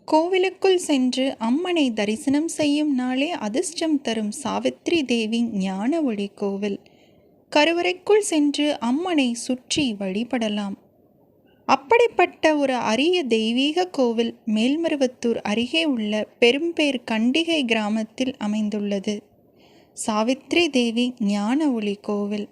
கோவிலுக்குள் சென்று அம்மனை தரிசனம் செய்யும் நாளே அதிர்ஷ்டம் தரும் சாவித்ரி தேவி ஞான ஒளி கோவில். கருவறைக்குள் சென்று அம்மனை சுற்றி வழிபடலாம். அப்படிப்பட்ட ஒரு அரிய தெய்வீக கோவில் மேல்மருவத்தூர் அருகே உள்ள பெரும்பேர் கண்டிகை கிராமத்தில் அமைந்துள்ளது. சாவித்ரி தேவி ஞான ஒளி கோவில்.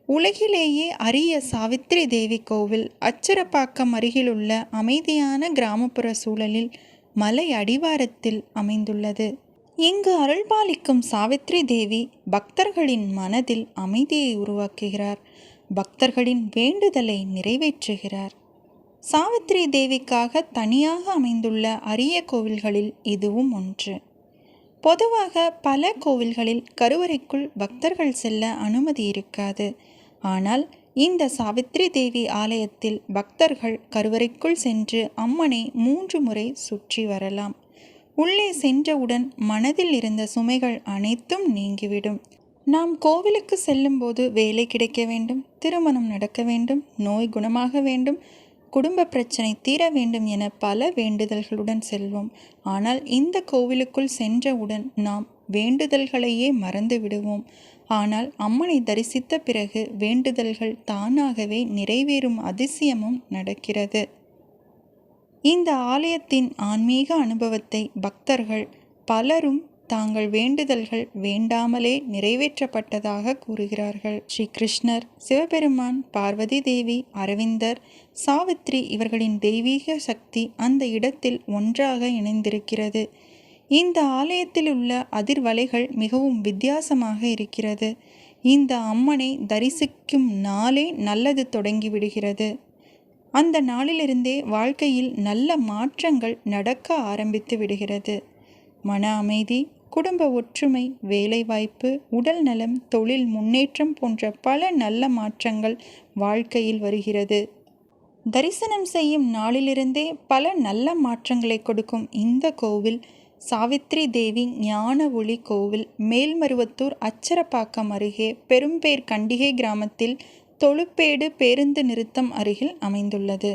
உலகிலேயே அரிய சாவித்ரி தேவி கோவில் அச்சரப்பாக்கம் அருகிலுள்ள அமைதியான கிராமப்புற சூழலில் மலை அடிவாரத்தில் அமைந்துள்ளது. இங்கு அருள்பாலிக்கும் சாவித்ரி தேவி பக்தர்களின் மனதில் அமைதியை உருவாக்குகிறார். பக்தர்களின் வேண்டுதலை நிறைவேற்றுகிறார். சாவித்ரி தேவிக்காக தனியாக அமைந்துள்ள அரிய கோவில்களில் இதுவும் ஒன்று. பொதுவாக பல கோவில்களில் கருவறைக்குள் பக்தர்கள் செல்ல அனுமதி இருக்காது. ஆனால் இந்த சாவித்ரி தேவி ஆலயத்தில் பக்தர்கள் கருவறைக்குள் சென்று அம்மனை 3 முறை சுற்றி வரலாம். உள்ளே சென்றவுடன் மனதில் இருந்த சுமைகள் அனைத்தும் நீங்கிவிடும். நாம் கோவிலுக்கு செல்லும்போது வேலை கிடைக்க வேண்டும், திருமணம் நடக்க வேண்டும், நோய் குணமாக வேண்டும், குடும்ப பிரச்சனை தீர வேண்டும் என பல வேண்டுதல்களுடன் செல்வோம். ஆனால் இந்த கோவிலுக்குள் சென்றவுடன் நாம் வேண்டுதல்களையே மறந்து விடுவோம். ஆனால் அம்மனை தரிசித்த பிறகு வேண்டுதல்கள் தானாகவே நிறைவேறும் அதிசயமும் நடக்கிறது. இந்த ஆலயத்தின் ஆன்மீக அனுபவத்தை பக்தர்கள் பலரும் தாங்கள் வேண்டுதல்கள் வேண்டாமலே நிறைவேற்றப்பட்டதாக கூறுகிறார்கள். ஸ்ரீ கிருஷ்ணர், சிவபெருமான், பார்வதி தேவி, அரவிந்தர், சாவித்ரி இவர்களின் தெய்வீக சக்தி அந்த இடத்தில் ஒன்றாக இணைந்திருக்கிறது. இந்த ஆலயத்தில் உள்ள அதிர்வலைகள் மிகவும் வித்தியாசமாக இருக்கிறது. இந்த அம்மனை தரிசிக்கும் நாளே நல்லது தொடங்கிவிடுகிறது. அந்த நாளிலிருந்தே வாழ்க்கையில் நல்ல மாற்றங்கள் நடக்க ஆரம்பித்து விடுகிறது. மன அமைதி, குடும்ப ஒற்றுமை, வேலைவாய்ப்பு, உடல் நலம், தொழில் முன்னேற்றம் போன்ற பல நல்ல மாற்றங்கள் வாழ்க்கையில் வருகிறது. தரிசனம் செய்யும் நாளிலிருந்தே பல நல்ல மாற்றங்களை கொடுக்கும் இந்த கோவில் சாவித்ரி தேவி ஞான ஒளி கோவில் மேல்மருவத்தூர் அச்சரப்பாக்கம் அருகே பெரும்பேர் கண்டிகை கிராமத்தில் தொழுப்பேடு பேருந்து நிறுத்தம் அருகில் அமைந்துள்ளது.